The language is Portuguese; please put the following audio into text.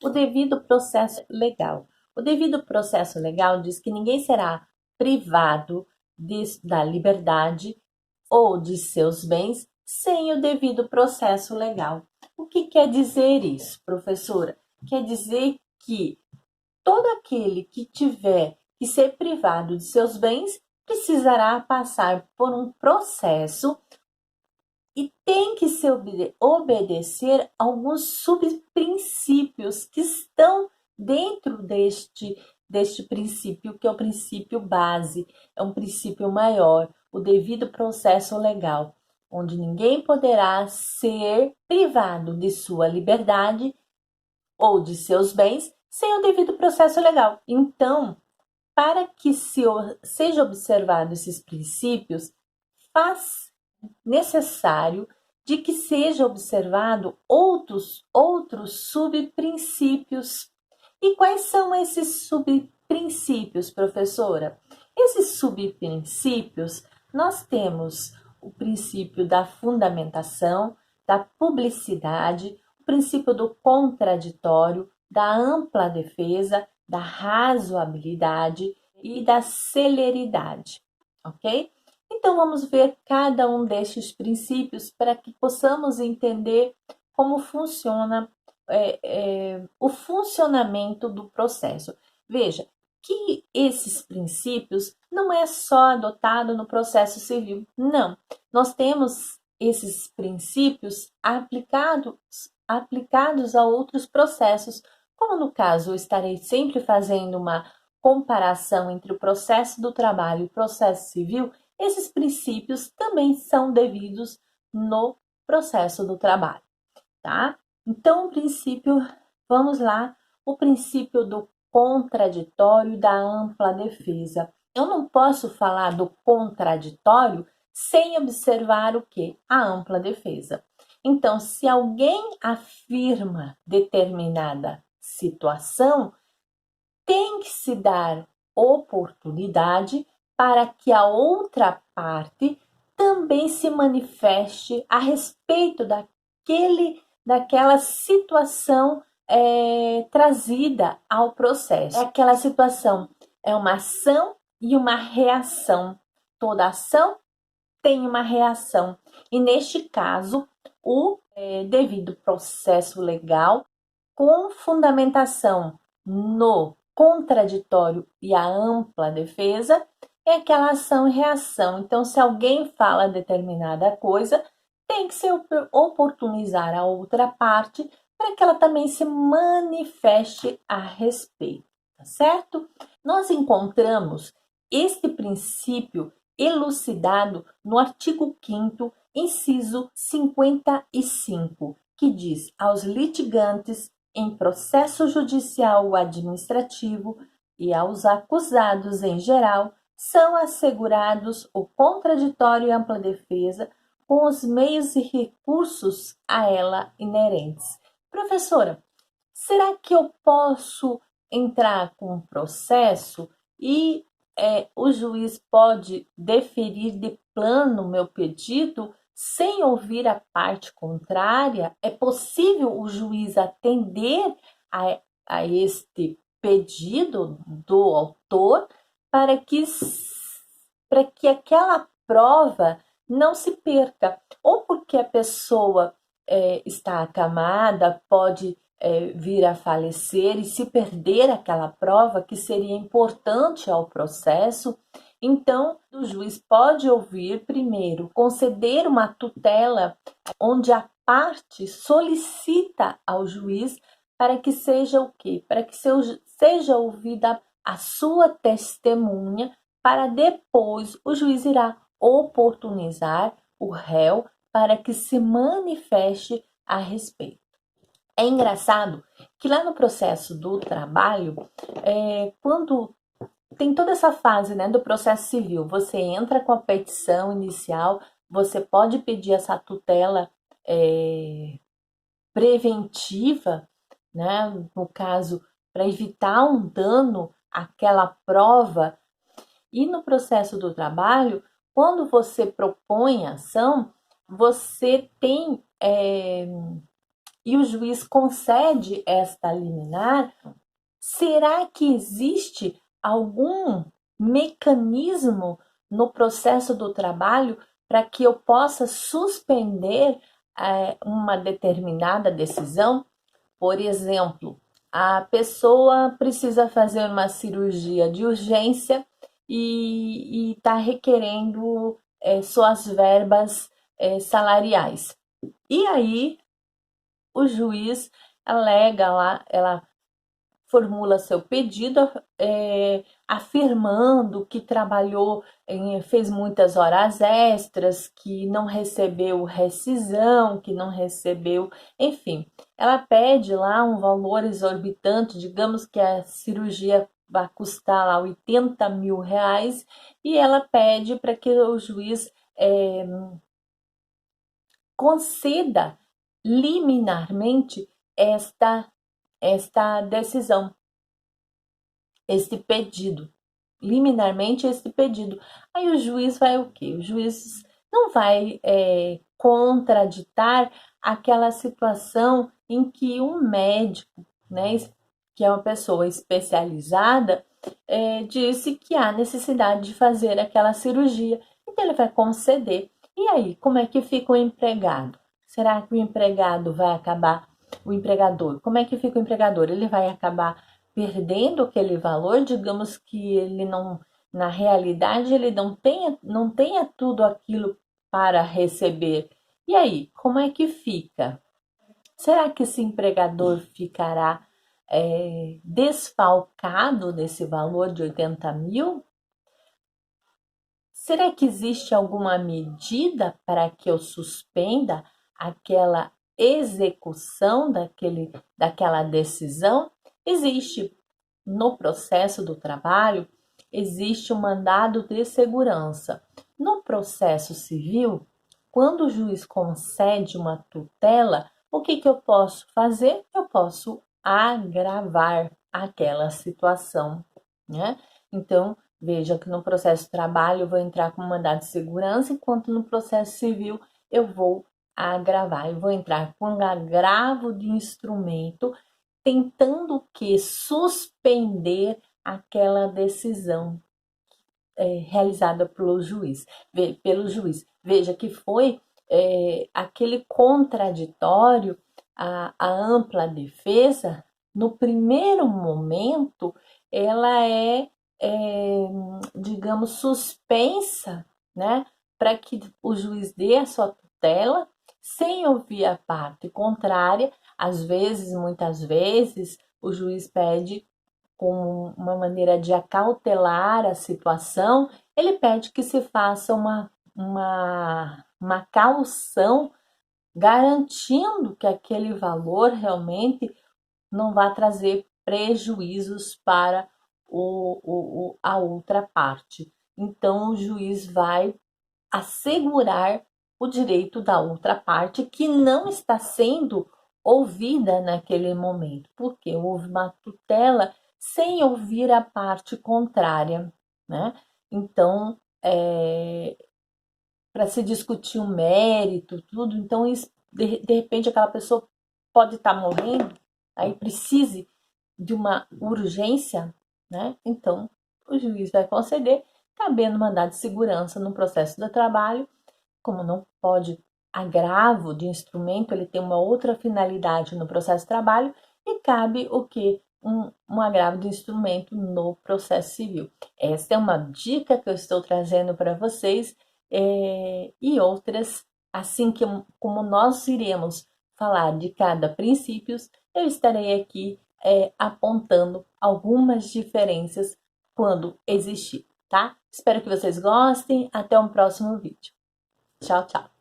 o devido processo legal. O devido processo legal diz que ninguém será privado da liberdade ou de seus bens sem o devido processo legal. O que quer dizer isso, professora? Quer dizer que todo aquele que tiver que ser privado de seus bens precisará passar por um processo e tem que se obedecer alguns subprincípios que estão dentro deste princípio, que é o princípio base, é um princípio maior, o devido processo legal, onde ninguém poderá ser privado de sua liberdade ou de seus bens sem o devido processo legal. Então, para que seja observado esses princípios, faz necessário de que seja observado outros subprincípios. E quais são esses subprincípios, professora? Esses subprincípios, nós temos o princípio da fundamentação, da publicidade, o princípio do contraditório, da ampla defesa, da razoabilidade e da celeridade, ok? Então, vamos ver cada um destes princípios para que possamos entender como funciona o funcionamento do processo. Veja que esses princípios não é só adotado no processo civil, não. Nós temos esses princípios aplicados a outros processos, como no caso eu estarei sempre fazendo uma comparação entre o processo do trabalho e o processo civil. Esses princípios também são devidos no processo do trabalho, tá? Então, vamos lá, o princípio do contraditório e da ampla defesa. Eu não posso falar do contraditório sem observar o que? A ampla defesa. Então, se alguém afirma determinada situação, tem que se dar oportunidade para que a outra parte também se manifeste a respeito daquela situação trazida ao processo. Aquela situação é uma ação e uma reação. Toda ação tem uma reação. E neste caso, o devido processo legal, com fundamentação no contraditório e a ampla defesa, é aquela ação e reação. Então, se alguém fala determinada coisa, tem que se oportunizar a outra parte para que ela também se manifeste a respeito, tá certo? Nós encontramos este princípio elucidado no artigo 5º, inciso 55, que diz: aos litigantes em processo judicial ou administrativo e aos acusados em geral são assegurados o contraditório e ampla defesa com os meios e recursos a ela inerentes. Professora, será que eu posso entrar com um processo e o juiz pode deferir de plano meu pedido sem ouvir a parte contrária? É possível o juiz atender a este pedido do autor para que aquela prova não se perca, ou porque a pessoa está acamada, pode vir a falecer e se perder aquela prova que seria importante ao processo. Então, o juiz pode ouvir primeiro, conceder uma tutela onde a parte solicita ao juiz para que seja o quê? Para que seja ouvida a sua testemunha, para depois o juiz irá oportunizar o réu para que se manifeste a respeito. É engraçado que lá no processo do trabalho, quando tem toda essa fase, né, do processo civil, você entra com a petição inicial, você pode pedir essa tutela preventiva, né, no caso, para evitar um dano àquela prova. E no processo do trabalho, quando você propõe a ação, você tem e o juiz concede esta liminar, será que existe algum mecanismo no processo do trabalho para que eu possa suspender uma determinada decisão? Por exemplo, a pessoa precisa fazer uma cirurgia de urgência e está requerendo suas verbas salariais. E aí o juiz alega lá, ela formula seu pedido afirmando que trabalhou, fez muitas horas extras, que não recebeu rescisão, que não recebeu, enfim. Ela pede lá um valor exorbitante, digamos que a cirurgia vai custar lá 80 mil reais, e ela pede para que o juiz conceda liminarmente esta decisão, este pedido, liminarmente este pedido. Aí o juiz vai o quê? O juiz não vai contraditar aquela situação em que um médico, né, que é uma pessoa especializada, disse que há necessidade de fazer aquela cirurgia. Então ele vai conceder. E aí, como é que fica o empregado? Será que o empregado vai acabar, o empregador, como é que fica o empregador? Ele vai acabar perdendo aquele valor, digamos que ele não, na realidade, ele não tenha tudo aquilo para receber. E aí, como é que fica? Será que esse empregador ficará desfalcado desse valor de 80 mil? Será que existe alguma medida para que eu suspenda aquela execução daquela decisão? Existe. No processo do trabalho, existe um mandado de segurança. No processo civil, quando o juiz concede uma tutela, o que eu posso fazer? Eu posso agravar aquela situação, né? Então, veja que no processo de trabalho eu vou entrar com mandado de segurança, enquanto no processo civil eu vou agravar, eu vou entrar com agravo de instrumento, tentando que suspender aquela decisão realizada pelo juiz. Veja que foi aquele contraditório, a ampla defesa, no primeiro momento, ela digamos, suspensa, né, para que o juiz dê a sua tutela, sem ouvir a parte contrária. Às vezes, muitas vezes, o juiz pede, como uma maneira de acautelar a situação, ele pede que se faça uma caução, garantindo que aquele valor realmente não vai trazer prejuízos para a outra parte. Então, o juiz vai assegurar o direito da outra parte que não está sendo ouvida naquele momento, porque houve uma tutela sem ouvir a parte contrária, né? Então, para se discutir o mérito, tudo, então, de repente, aquela pessoa pode estar morrendo, aí precise de uma urgência, né? Então, o juiz vai conceder, cabendo mandado de segurança no processo do trabalho. Como não pode agravo de instrumento, ele tem uma outra finalidade no processo de trabalho, e cabe o que? Um agravo de instrumento no processo civil. Essa é uma dica que eu estou trazendo para vocês, e outras, assim que como nós iremos falar de cada princípio, eu estarei aqui apontando algumas diferenças quando existir, tá? Espero que vocês gostem. Até um próximo vídeo. Tchau, tchau.